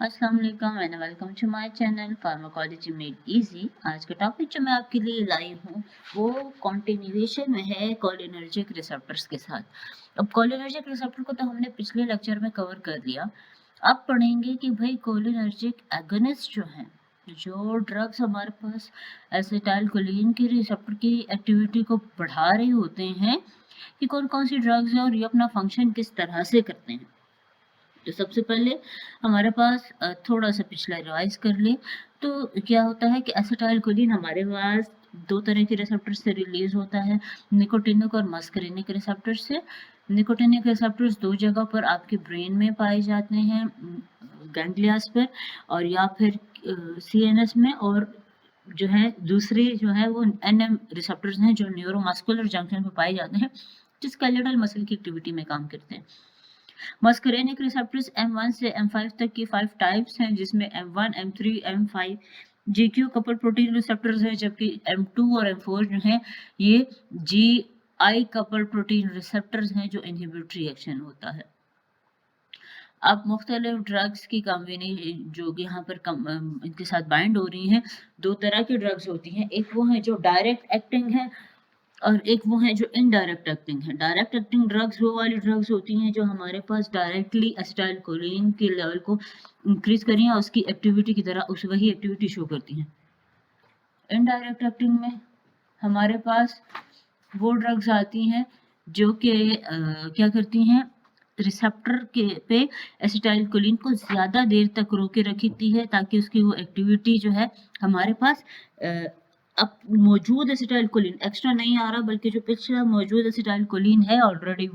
अस्सलाम वालेकुम and welcome to my channel pharmacology made easy. आज का टॉपिक जो मैं आपके लिए लाई हूँ वो कॉन्टिन्यूएशन में है कोलिनर्जिक रिसेप्टर्स के साथ। अब कोलिनर्जिक रिसेप्टर को तो हमने पिछले लेक्चर में कवर कर लिया। अब पढ़ेंगे कि भाई कोलिनर्जिक एगोनिस्ट जो हैं, जो ड्रग्स हमारे पास एसिटाइल कोलिन के रिसेप्टर की एक्टिविटी को बढ़ा रहे होते हैं, कि कौन कौन सी ड्रग्स हैं और ये अपना फंक्शन किस तरह से करते हैं। तो सबसे पहले हमारे पास थोड़ा सा पिछला रिवाइज कर ले तो क्या होता है कि एसिटाइल कोलिन हमारे पास दो तरह के रिसेप्टर से रिलीज होता है, निकोटिनिक और मस्करिनिक रिसेप्टर से। निकोटिनिक रिसेप्टर्स दो जगह पर आपके ब्रेन में पाए जाते हैं, गैंग्लियास पर और या फिर सीएनएस में, और जो है दूसरे जो है वो एनएम रिसेप्टर्स हैं जो न्यूरोमस्कुलर जंक्शन पर पाए जाते हैं, जो स्केलेटल मसल की एक्टिविटी में काम करते हैं। मस्करेनिक रिसेप्टर्स M1 से M5 तक की 5 टाइप्स हैं, जिसमें M1, M3, M5 GQ couple protein receptors हैं, जबकि M2 और M4 जो हैं ये GI कपल प्रोटीन रिसेप्टर्स हैं जो इनहिबिट रिएक्शन होता है। अब मुख्तलिफ ड्रग्स की कॉम्बिनेशन जो यहाँ पर इनके साथ बाइंड हो रही हैं, दो तरह की ड्रग्स होती हैं। एक वो है जो डायरेक्ट एक्टिंग है और एक वो है जो इनडायरेक्ट एक्टिंग है। डायरेक्ट एक्टिंग ड्रग्स वो वाली ड्रग्स होती हैं जो हमारे पास डायरेक्टली एसिटाइल कोलिन के लेवल को इंक्रीज करें या उसकी एक्टिविटी की तरह उस वही एक्टिविटी शो करती हैं। इनडायरेक्ट एक्टिंग में हमारे पास वो ड्रग्स आती हैं जो कि क्या करती हैं, रिसेप्टर के पे एसिटाइल कोलिन को ज़्यादा देर तक रोके रखती है ताकि उसकी वो एक्टिविटी जो है हमारे पास अब मौजूद एसिटाइल कोलिन एक्स्ट्रा नहीं आ रहा, बल्कि जो पिछला मौजूद एसिटाइल कोलिन है ऑलरेडी,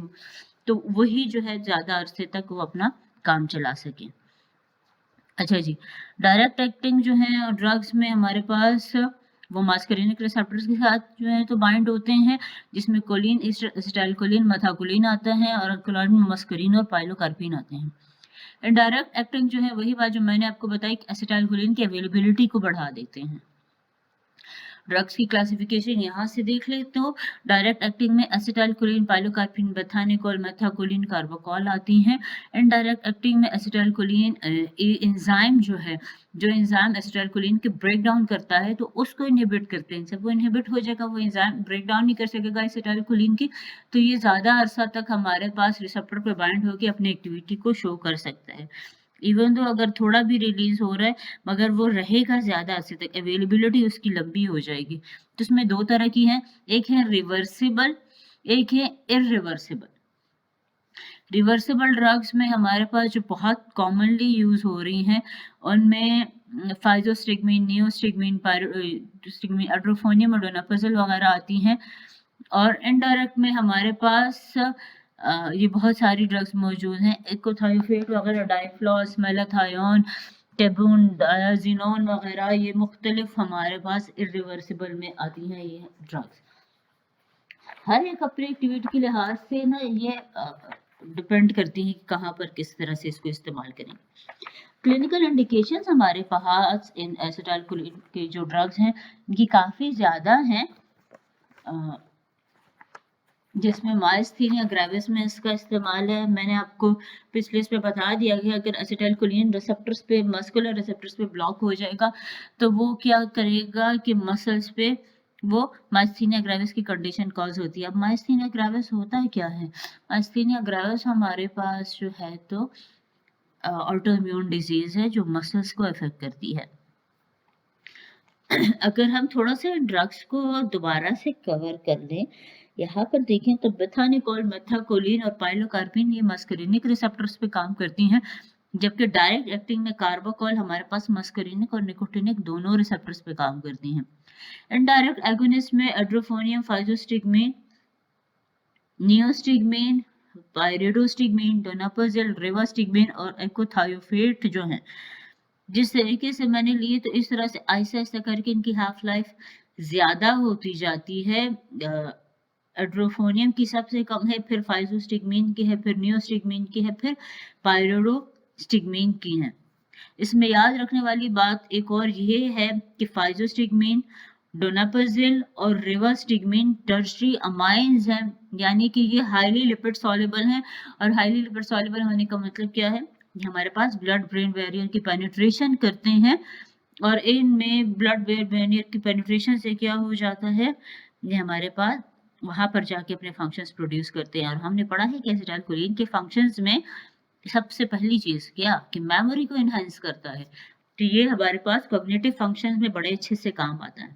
तो वही जो है ज़्यादा अरसे तक वो अपना काम चला सके। अच्छा जी, डायरेक्ट एक्टिंग जो है ड्रग्स में हमारे पास वो मास्करिनिक रिसेप्टर्स के साथ जो है तो बाइंड होते हैं, जिसमें कोलिन, एसिटाइल कोलिन, मेथाकोलिन आता है और अल्कोलाइन, मस्करिन और पाइलोकार्पिन आते हैं। इनडायरेक्ट एक्टिंग जो है वही बात जो मैंने आपको बताई कि एसिटाइल कोलिन की अवेलेबिलिटी को बढ़ा देते हैं। ड्रग्स की क्लासिफिकेशन यहाँ से देख लेते हो। डायरेक्ट एक्टिंग में एसिटाइल कोलिन, पाइलोकार्पिन, बेथानिकोल, मेथाकोलिन, कार्बोकॉल आती हैं। इनडायरेक्ट एक्टिंग में एसिटाइल कोलिन एंजाइम जो है, जो एंजाइम एसिटाइल कोलिन के ब्रेक डाउन करता है तो उसको इनहिबिट करते हैं। जब वो इनहिबिट हो जाएगा, वो एंजाइम ब्रेक डाउन नहीं कर सकेगा एसिटाइल कोलिन की, तो ये ज़्यादा अरसा तक हमारे पास रिसेप्टर पर बाइंड होकर अपनी एक्टिविटी को शो कर सकता है। इवन तो अगर थोड़ा भी रिलीज हो रहा है मगर वो रहेगा ज़्यादा अरसे तक, अवेलेबिलिटी उसकी लंबी हो जाएगी। तो इसमें दो तरह की हैं, एक है रिवर्सिबल, एक है इरिवर्सिबल। रिवर्सिबल ड्रग्स में हमारे पास जो बहुत कॉमनली यूज हो रही हैं उनमें फाइजोस्टिगमिन, नियोस्टिगमिन, स्टिगमिन, एड्रोफोनियम और डोनापाजोल वगैरह आती हैं। और इनडायरेक्ट में हमारे पास ये बहुत सारी ड्रग्स मौजूद हैं, इकोथायोफेट वगैरह, डाइफ्लॉस, मेलाथायोन, टेबून, डायाजिनोन वगैरह, ये मुख्तलिफ हमारे पास इरिवर्सिबल में आती हैं ये ड्रग्स। हर एक अपनी एक्टिविटी के लिहाज से ना ये डिपेंड करती है कि कहाँ पर किस तरह से इसको इस्तेमाल करें। क्लिनिकल इंडिकेशंस हमारे पास इन एसिटाइल कोलिन के जो ड्रग्स हैं इनकी काफ़ी ज़्यादा हैं, जिसमें माइस्थीनिया ग्रेविस में इसका इस्तेमाल है। मैंने आपको पिछले इस पे बता दिया कि अगर एसिटाइल कोलिन रिसेप्टर्स पे, मस्कुलर रिसेप्टर्स पे ब्लॉक हो जाएगा तो वो क्या करेगा कि मसल्स पे वो माइस्थीनिया ग्रेविस की कंडीशन कॉज होती है। अब माइस्थीनिया ग्रेविस होता है क्या है? माइस्थीनिया ग्रेविस हमारे पास जो है तो ऑटो इम्यून डिजीज है जो मसल्स को अफेक्ट करती है। अगर हम थोड़ा सा ड्रग्स को दोबारा से कवर कर लें, यहाँ पर देखें तो बेथानिकोल, मेथाकोलिन और पाइलोकार्पिन ये मस्करिनिक रिसेप्टर्स पे काम करती हैं, जबकि डायरेक्ट एक्टिंग में कार्बोकॉल हमारे पास मस्करिनिक और निकोटिनिक दोनों रिसेप्टर्स पे काम करती हैं। इनडायरेक्ट एगोनिस्ट में एड्रोफोनियम, फाइजोस्टिगमिन, नियोस्टिगमिन, पाइरिडोस्टिगमिन, डोनापाजोल, रिवास्टिगमिन और एकोथायोफेट जो हैं, जिस तरीके से मैंने लिए तो इस तरह से आहिस्ता आहिस्ता करके इनकी हाफ लाइफ ज़्यादा होती जाती है। एड्रोफोनियम की सबसे कम है, फिर फाइजोस्टिगमिन की है, फिर नियोस्टिगमिन की है, फिर पाइरिडोस्टिगमिन की है। इसमें याद रखने वाली बात एक और ये है कि फाइजोस्टिगमिन, डोनापाजिल और रिवास्टिगमिन टर्शरी अमाइंस हैं, यानी कि ये हाईली लिपिड सॉल्युबल हैं। और हाईली लिपिड सॉल्युबल होने का मतलब क्या है? हमारे पास ब्लड ब्रेन बैरियर की पेनिट्रेशन करते हैं, और इनमें ब्लड ब्रेन बैरियर की पेनिट्रेशन से क्या हो जाता है, ये हमारे पास वहाँ पर जाके अपने फंक्शंस प्रोड्यूस करते हैं। और हमने पढ़ा है कि एसिटाइलकोलिन के फंक्शंस में सबसे पहली चीज़ क्या, कि मेमोरी को एनहांस करता है। तो ये हमारे पास कॉग्निटिव फंक्शंस में बड़े अच्छे से काम आता है।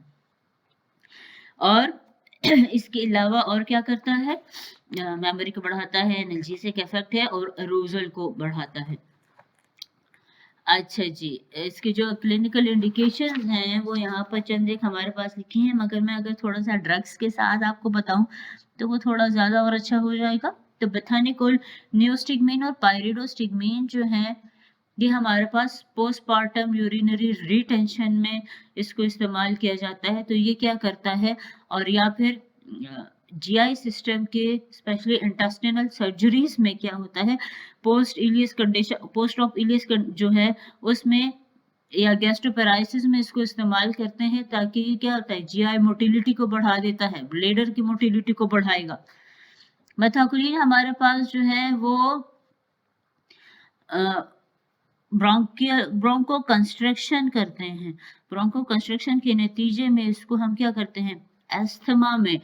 और इसके अलावा और क्या करता है, मेमोरी को बढ़ाता है, एनाल्जेसिक इफेक्ट है, और अरूजल को बढ़ाता है। अच्छा जी, इसके जो क्लिनिकल इंडिकेशन हैं वो यहाँ पर चंद एक हमारे पास लिखे हैं, मगर मैं अगर थोड़ा सा ड्रग्स के साथ आपको बताऊं तो वो थोड़ा ज़्यादा और अच्छा हो जाएगा। तो बेथानिकोल, नियोस्टिग्मीन और पायरिडोस्टिग्मीन जो है, ये हमारे पास पोस्टपार्टम यूरिनरी रिटेंशन में इसको इस्तेमाल किया जाता है। तो ये क्या करता है, और या फिर जीआई सिस्टम के स्पेशली इंटेस्टिनल सर्जरीज में क्या होता है, post ileus condition, post of ileus जो है उसमें, या गैस्ट्रोपेराइसिस में इसको इस्तेमाल करते हैं, ताकि ये क्या होता है, जीआई मोटिलिटी को बढ़ा देता है, ब्लेडर की मोटिलिटी को बढ़ाएगा। मेथाक्सोलिन हमारे पास जो है वो ब्रोंको कंस्ट्रक्शन करते हैं। ब्रोंको कंस्ट्रक्शन के नतीजे में इसको हम क्या करते हैं, एस्थमा में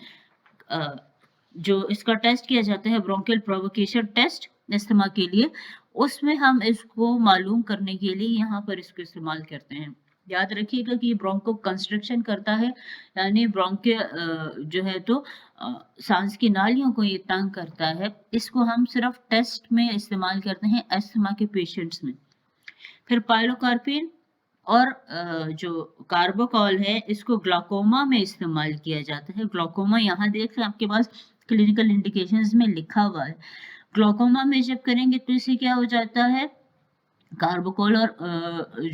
जो इसका टेस्ट किया जाता है, ब्रोंकियल प्रोवोकेशन टेस्ट एस्थमा के लिए, उसमें हम इसको मालूम करने के लिए यहाँ पर इसको इस्तेमाल करते हैं। याद रखिएगा कि ब्रोंको कंस्ट्रक्शन करता है, यानी ब्रोंकियल जो है तो सांस की नालियों को ये तंग करता है। इसको हम सिर्फ टेस्ट में इस्तेमाल करते हैं एस्थमा के पेशेंट्स में। फिर पाइलोकार्पिन और जो कार्बोकॉल है, इसको ग्लाकोमा में इस्तेमाल किया जाता है। ग्लाकोमा यहाँ देख रहे हैं आपके पास क्लिनिकल इंडिकेशंस में लिखा हुआ है। ग्लाकोमा में जब करेंगे तो इससे क्या हो जाता है, कार्बोकॉल और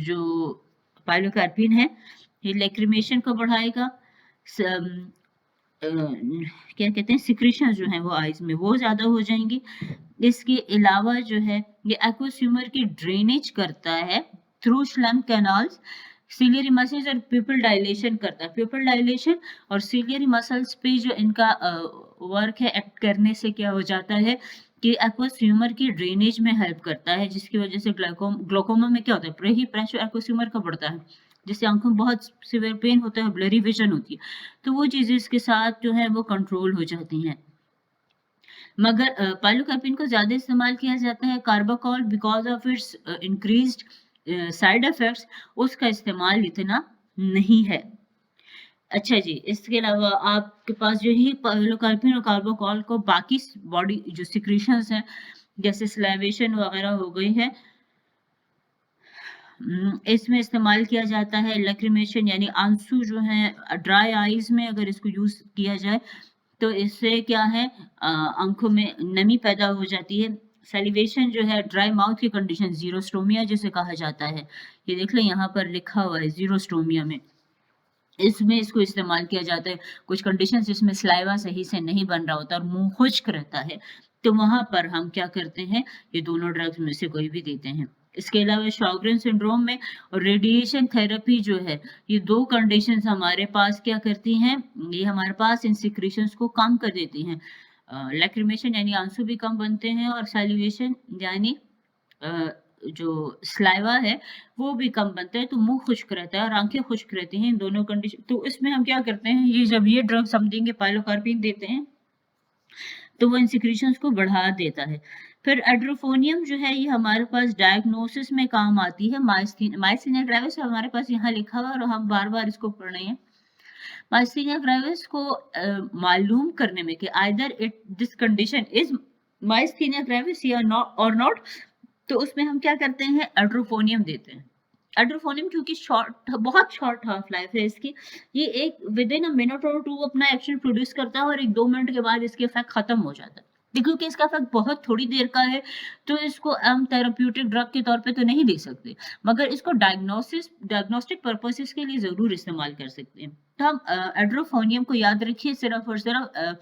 जो पाइलोकार्पिन है, ये लैक्रिमेशन को बढ़ाएगा, क्या कहते हैं, सिक्रीशन जो है वो आइज में वो ज़्यादा हो जाएंगी। इसके अलावा जो है ये एक्वास्यूमर की ड्रेनेज करता है through slum canals, ciliary muscles और प्यूपल डायलेशन करता है। प्यूपल डायलेशन और सीलियरी मसल्स पे जो इनका वर्क है एक्ट करने से क्या हो जाता है कि एक्वास्यूमर की ड्रेनेज में हेल्प करता है, जिसकी वजह से ग्लाकोमा में क्या होता है, प्रेशर एक्वास्यूमर का बढ़ता है, जिससे आंखों में बहुत सीवियर पेन होता है, ब्लरी विजन होती है। तो वो चीज़ें इसके साथ जो है वो कंट्रोल हो जाती हैं। मगर पाइलोकार्पिन को ज़्यादा इस्तेमाल किया जाता है। Carbachol because of its increased side effects उसका इस्तेमाल इतना नहीं है। अच्छा जी, इसके अलावा आपके पास जो ही पाइलोकार्पिन और कार्बाकॉल को बाकी बॉडी जो सिक्रीशंस हैं, जैसे स्लाइवेशन वगैरह हो गई है, इसमें इस्तेमाल किया जाता है। लैक्रिमेशन यानी आंसू जो है ड्राई आईज में अगर इसको यूज़ किया जाए तो इससे क्या है, आंखों में नमी पैदा हो जाती है। सैलिवेशन जो है, ड्राई माउथ की कंडीशन, जीरोस्टोमिया जिसे कहा जाता है, ये देख लें यहाँ पर लिखा हुआ है जीरोस्टोमिया में, इसमें इसको इस्तेमाल किया जाता है। कुछ कंडीशन जिसमें स्लाइवा सही से नहीं बन रहा होता और मुंह खुश्क रहता है, तो वहां पर हम क्या करते हैं, ये दोनों ड्रग्स में से कोई भी देते हैं। इसके अलावा शॉगरेन सिंड्रोम में और रेडिएशन थेरेपी जो है, ये दो कंडीशंस हमारे पास क्या करती हैं, ये हमारे पास इन सिक्रीशंस को कम कर देती हैं। लैक्रिमेशन यानी आंसू भी कम बनते हैं, और सैलिवेशन यानी जो स्लाइवा है वो भी कम बनता है, तो मुंह खुश्क रहता है और आंखें खुश्क रहती हैं, इन दोनों कंडीशन। तो इसमें हम क्या करते हैं, ये जब ये ड्रग्स हम देंगे, पाइलोकार्पिन देते हैं, तो वो इन सिक्रीशंस को बढ़ा देता है। फिर एड्रोफोनियम जो है, ये हमारे पास डायग्नोसिस में काम आती है। माइस्थीनिया ग्रेविस हमारे पास यहाँ लिखा हुआ है और हम बार बार इसको पढ़ रहे हैं। माइस्थीनिया ग्रेविस को मालूम करने में कि either it this condition is myasthenia gravis या नॉट, तो उसमें हम क्या करते हैं, एड्रोफोनियम देते हैं। एड्रोफोनियम क्योंकि बहुत शॉर्ट हाफ लाइफ है इसकी, ये एक विद इन अ मिनट और टू अपना एक्शन प्रोड्यूस करता है और 1-2 मिनट के बाद इसके इफेक्ट खत्म हो जाता है। क्योंकि इसका इफेक्ट बहुत थोड़ी देर का है, तो इसको हम थेराप्यूटिक ड्रग के तौर पे तो नहीं दे सकते, मगर इसको डायग्नोस्टिक पर्पसेस के लिए जरूर इस्तेमाल कर सकते हैं। तो हम एड्रोफोनियम को याद रखिए, सिर्फ और सिर्फ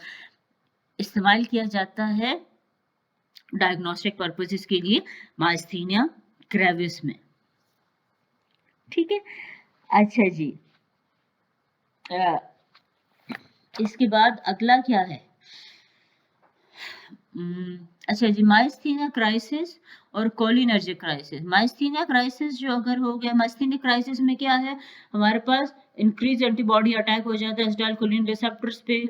इस्तेमाल किया जाता है डायग्नोस्टिक पर्पसेस के लिए माइस्थीनिया ग्रेविस में। ठीक है, अच्छा जी, इसके बाद अगला क्या है, अच्छा जी, माइस्थीनिया क्राइसिस और कोलिनर्जिक क्राइसिस। माइस्थीनिया क्राइसिस जो अगर हो गया, माइस्थीनिया क्राइसिस में क्या है, हमारे पास इंक्रीज एंटीबॉडी अटैक हो जाता है एसिटाइलकोलिन रिसेप्टर्स पे,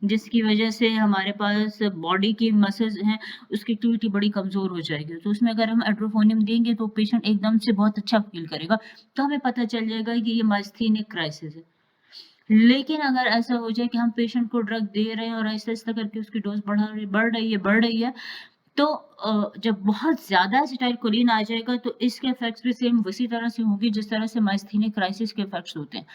जिसकी वजह से हमारे पास बॉडी की मसल्स हैं, उसकी एक्टिविटी बड़ी कमज़ोर हो जाएगी। तो उसमें अगर हम एट्रोफोनियम देंगे तो पेशेंट एकदम से बहुत अच्छा फ़ील करेगा, तो हमें पता चल जाएगा कि ये माइस्थीनिया क्राइसिस है। लेकिन अगर ऐसा हो जाए कि हम पेशेंट को ड्रग दे रहे हैं और आहिस्ता-आहिस्ता करके उसकी डोज़ बढ़ रही है, तो जब बहुत ज़्यादा एसिटाइलकोलिन आ जाएगा तो इसके इफ़ेक्ट्स भी सेम उसी तरह से होंगे जिस तरह से माइस्थीनिया क्राइसिस के इफ़ेक्ट्स होते हैं।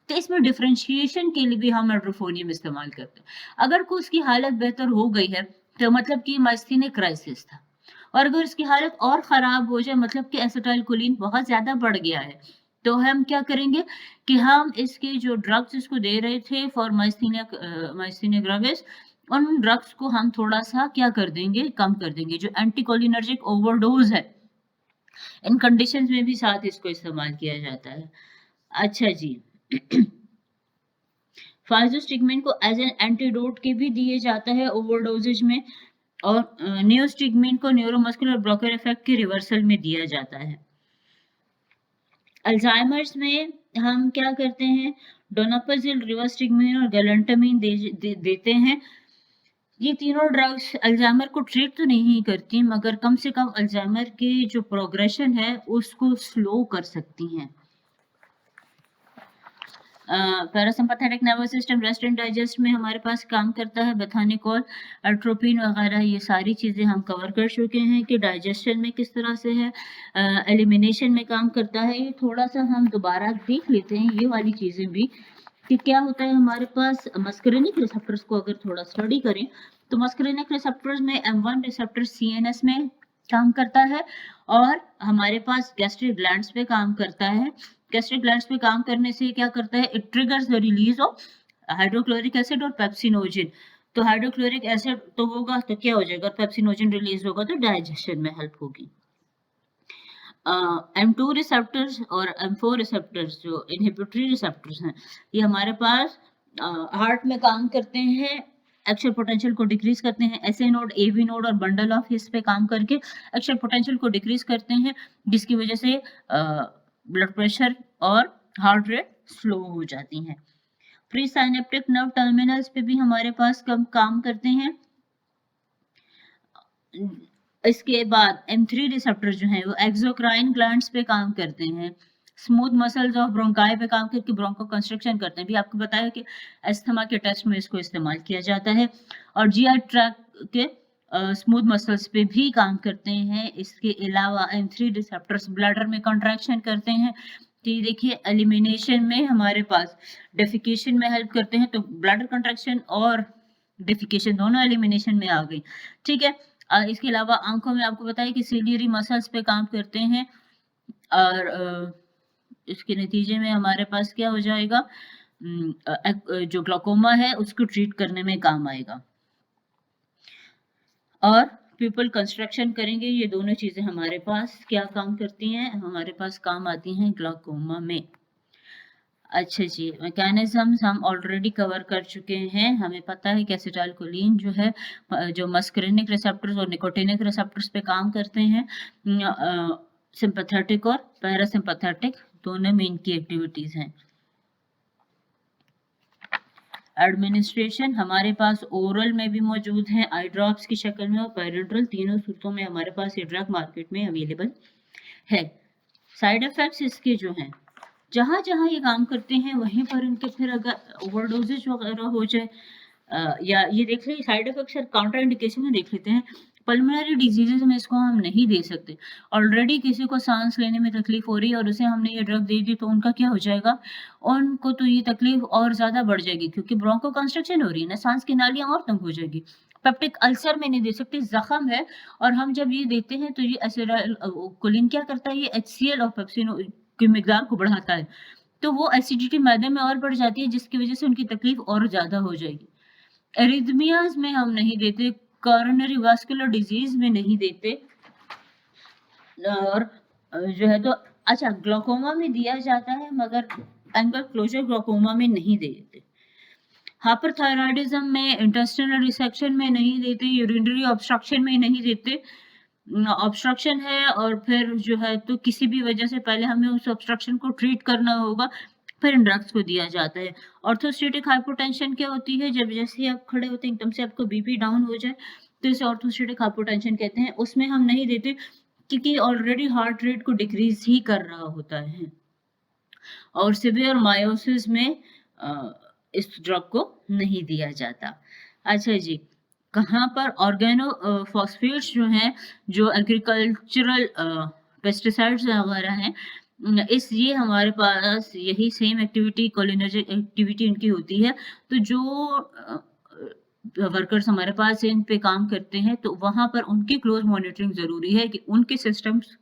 तो इसमें डिफरेंशिएशन के लिए भी हम एट्रोफोनियम इस्तेमाल करते हैं। अगर कोई उसकी हालत बेहतर हो गई है, तो मतलब कि माइस्थीनिया क्राइसिस था। और अगर उसकी हालत और ख़राब हो जाए, मतलब कि एसिटाइलकोलिन बहुत ज़्यादा बढ़ गया है, तो हम क्या करेंगे कि हम इसके जो ड्रग्स इसको दे रहे थे फॉर माइस्थीनिया ग्रेविस, उन ड्रग्स को हम थोड़ा-सा क्या कर देंगे, कम कर देंगे। जो एंटीकोलिनर्जिक ओवरडोज़ है, इन कंडीशंस में भी साथ इसको इस्तेमाल किया जाता है। अच्छा जी। फाइज़ोस्टिगमेंट को एज़ एन एंटीडोट के भी दिए जाता है ओवरडोजेज में, और नियोस्टिगमेंट को न्यूरोमस्कुलर ब्लॉकर इफेक्ट के रिवर्सल में दिया जाता है। अल्जाइमर्स में हम क्या करते हैं, डोनापाजिल, रिवास्टिगमेंट और गैलेंटामाइन देते हैं। ये तीनों ड्रग्स अल्जाइमर को ट्रीट तो नहीं करती, मगर कम से कम अल्जाइमर के जो प्रोग्रेशन है उसको स्लो कर सकती हैं। Parasympathetic nervous system, rest and digest में हमारे पास काम करता है बेथानिकोल, एट्रोपिन वगैरह। ये सारी चीज़ें हम कवर कर चुके हैं कि डाइजेशन में किस तरह से है, एलिमिनेशन में काम करता है। ये थोड़ा-सा हम दोबारा देख लेते हैं ये वाली चीज़ें भी, कि क्या होता है हमारे पास मस्करेनिक रिसेप्टर्स को अगर थोड़ा स्टडी करें, तो मस्करेनिक रिसेप्टर्स में M1 रिसेप्टर सीएनएस में काम करता है, और हमारे पास गैस्ट्रिक ग्लैंड्स पे काम करता है। गैस्ट्रिक ग्लैंड्स पे काम करने से क्या करता है, it triggers the release of hydrochloric acid और पेप्सिनोजेन। तो हाइड्रोक्लोरिक एसिड तो होगा तो क्या हो जाएगा, पेप्सिनोजेन रिलीज होगा तो डाइजेशन में हेल्प होगी। M2 रिसेप्टर्स और M4 रिसेप्टर्स जो इनहिबिटरी रिसेप्टर्स हैं, ये हमारे पास हार्ट में काम करते हैं, एक्शन पोटेंशियल को डिक्रीज करते हैं। एसए नोड, एवी नोड और बंडल ऑफ हिस पे काम करके एक्शन पोटेंशियल को डिक्रीज करते हैं, जिसकी वजह से ब्लड प्रेशर और हार्ट रेट स्लो हो जाती हैं। प्री साइनेप्टिक नर्व टर्मिनल्स पे भी हमारे पास कम काम करते हैं। इसके बाद M3 रिसेप्टर जो हैं वो एक्सोक्राइन ग्लैंड्स पे काम करते हैं। स्मूथ मसल्स ऑफ ब्रोंकाई पे काम करके ब्रोंको कंस्ट्रक्शन करते हैं। भी आपको बताया कि अस्थमा के टेस्ट में इसको इस्तेमाल किया जाता है, और जीआई ट्रैक्ट के स्मूथ मसल्स पे भी काम करते हैं। इसके अलावा M3 रिसेप्टर्स ब्लैडर में कंट्रैक्शन करते हैं। तो ये देखिए एलिमिनेशन में हमारे पास डेफिकेशन में हेल्प करते हैं, तो ब्लैडर कंट्रैक्शन और डेफिकेशन दोनों एलिमिनेशन में आ गई। ठीक है। इसके अलावा आँखों में आपको बताया कि सिलियरी मसल्स पे काम करते हैं, और इसके नतीजे में हमारे पास क्या हो जाएगा, जो ग्लाकोमा है उसको ट्रीट करने में काम आएगा, और प्यूपल कंस्ट्रक्शन करेंगे। ये दोनों चीज़ें हमारे पास क्या काम करती हैं, हमारे पास काम आती हैं ग्लाकोमा में। अच्छा जी, मैकेनिज़्म्स हम ऑलरेडी कवर कर चुके हैं। हमें पता है कि एसिटाइलकोलिन जो है, जो मस्करेनिक रिसेप्टर्स और निकोटिनिक रिसेप्टर्स पे काम करते हैं। सिम्पैथेटिक और पैरासिम्पैथेटिक दोनों में इनकी एक्टिविटीज़ हैं। एडमिनिस्ट्रेशन हमारे पास ओरल में भी मौजूद है, आई ड्रॉप्स की शक्ल में, और पैरेंट्रल, तीनों सूरतों में हमारे पास ये ड्रग मार्केट में अवेलेबल है। साइड इफ़ेक्ट्स इसके जो हैं, जहाँ-जहाँ ये काम करते हैं वहीं पर इनके फिर अगर ओवरडोजेज वगैरह हो जाए, या ये देख लीजिए साइड इफेक्ट्स और काउंटर इंडिकेशन में देख लेते हैं। पल्मोनरी डिजीजेज में इसको हम नहीं दे सकते। ऑलरेडी किसी को सांस लेने में तकलीफ हो रही है और उसे हमने ये ड्रग दे दी, तो उनका क्या हो जाएगा, उनको तो ये तकलीफ और ज़्यादा बढ़ जाएगी, क्योंकि ब्रोंको कंस्ट्रक्शन हो रही है ना, सांस की नालियाँ और तंग हो जाएगी। पेप्टिक अल्सर में नहीं दे सकते, ज़ख्म है, और हम जब ये देते हैं तो ये एसिटाइलकोलिन क्या करता है, ये HCl और पेप्सिनो की मिकदार को बढ़ाता है, तो वो एसिडिटी मैदे में और बढ़ जाती है, जिसकी वजह से उनकी तकलीफ और ज़्यादा हो जाएगी। एरिथमियाज़ में हम नहीं देते, कोरोनरी वास्कुलर डिजीज़ में नहीं देते, और जो है तो अच्छा ग्लाकोमा में दिया जाता है, मगर एंगल क्लोजर ग्लाकोमा में नहीं देते। हाइपरथायरॉयडिज्म में इंटेस्टिनल रिसेक्शन में नहीं देते, यूरिनरी ऑब्स्ट्रक्शन में नहीं देते। ऑब्स्ट्रक्शन है और फिर जो है तो किसी भी वजह से पहले हमें उस ऑब्स्ट्रक्शन को ट्रीट करना होगा, फिर इन ड्रग्स को दिया जाता है। ऑर्थोस्टेटिक हाइपोटेंशन क्या होती है? जब जैसे ही आप खड़े होते हैं एकदम से आपका बीपी डाउन हो जाए, तो इसे ऑर्थोस्टेटिक हाइपोटेंशन कहते हैं। उसमें हम नहीं देते क्योंकि ऑलरेडी हार्ट रेट को डिक्रीज़ ही कर रहा होता है। और सिवियर मायोसिस में इस ड्रग को नहीं दिया जाता। अच्छा जी, कहाँ पर ऑर्गेनोफॉस्फेट्स जो हैं, जो एग्रीकल्चरल पेस्टिसाइड्स वगैरह हैं, इस ये हमारे पास यही सेम एक्टिविटी कोलिनर्जिक एक्टिविटी इनकी होती है। तो जो वर्कर्स हमारे पास इन पे काम करते हैं, तो वहाँ पर उनकी क्लोज़ मॉनिटरिंग ज़रूरी है कि उनके सिस्टम्स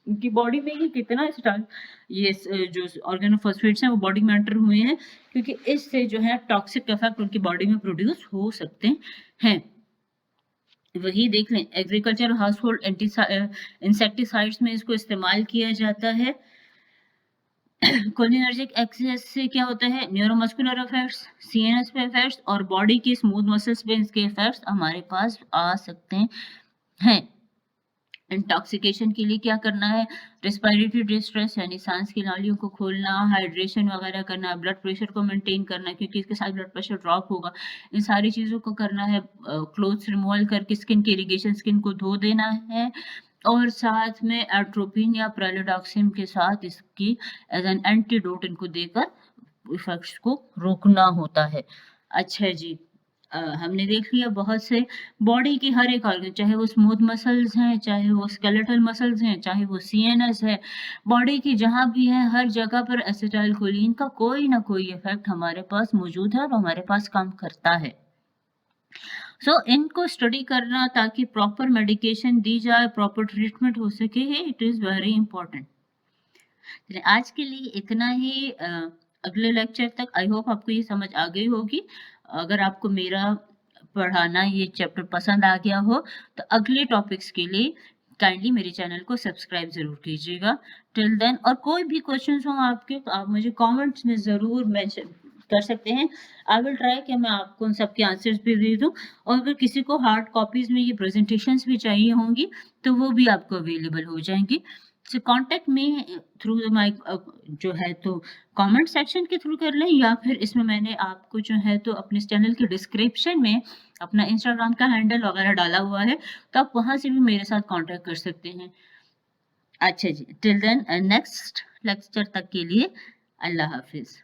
उनकी बॉडी में ही कितना स्टार्च जो ऑर्गेनोफॉस्फेट्स हैं वो बॉडी में एंटर हुए हैं, क्योंकि इससे जो है टॉक्सिक इफेक्ट उनकी बॉडी में प्रोड्यूस हो सकते हैं। वही देख लें, एग्रीकल्चर हाउसहोल्ड इंसेक्टिसाइड्स में इसको इस्तेमाल किया जाता है। कोलिनर्जिक एक्सेस से क्या होता है? न्यूरोमस्कुलर इफेक्ट्स, सीएनएस पे इफेक्ट्स और बॉडी की स्मूथ मसल्स पे इसके इफेक्ट्स हमारे पास आ सकते हैं। इंटॉक्सिकेशन के लिए क्या करना है? रेस्पिरेटरी डिस्ट्रेस यानी सांस की नालियों को खोलना, हाइड्रेशन वगैरह करना, ब्लड प्रेशर को मेंटेन करना क्योंकि इसके साथ ब्लड प्रेशर ड्रॉप होगा। इन सारी चीज़ों को करना है। क्लोथ्स रिमूवल करके स्किन की इरिगेशन, स्किन को धो देना है और साथ में एट्रोपिन या प्रेलिडॉक्सिन के साथ इसकी एज एन एंटीडोट इनको देकर इफेक्ट्स को रोकना होता है। अच्छा जी, हमने देख लिया बहुत से बॉडी की हर एक ऑर्गन, चाहे वो स्मूथ मसल्स हैं, चाहे वो स्केलेटल मसल्स हैं, चाहे वो सीएनएस है, बॉडी की जहाँ भी है हर जगह पर एसिटाइलकोलिन का कोई ना कोई इफेक्ट हमारे पास मौजूद है और हमारे पास काम करता है। सो इनको स्टडी करना ताकि प्रॉपर मेडिकेशन दी जाए, प्रॉपर ट्रीटमेंट हो सके, इट इज़ वेरी इंपॉर्टेंट। आज के लिए इतना ही। अगले लेक्चर तक आई होप आपको ये समझ आ गई होगी। अगर आपको मेरा पढ़ाना ये चैप्टर पसंद आ गया हो तो अगले टॉपिक्स के लिए काइंडली मेरे चैनल को सब्सक्राइब ज़रूर कीजिएगा। टिल देन, और कोई भी क्वेश्चंस हो आपके तो आप मुझे कमेंट्स में ज़रूर मेंशन कर सकते हैं। आई विल ट्राई कि मैं आपको उन सबके आंसर्स भी दे दूँ, और अगर किसी को हार्ड कॉपीज़ में ये प्रेजेंटेशंस भी चाहिए होंगी तो वो भी आपको अवेलेबल हो जाएंगी। सो कॉन्टेक्ट में थ्रू माई जो है तो कमेंट सेक्शन के थ्रू कर लें, या फिर इसमें मैंने आपको जो है तो अपने चैनल के डिस्क्रिप्शन में अपना इंस्टाग्राम का हैंडल वगैरह डाला हुआ है, तो आप वहाँ से भी मेरे साथ कांटेक्ट कर सकते हैं। अच्छा जी, टिल देन नेक्स्ट लेक्चर तक के लिए अल्लाह हाफिज़।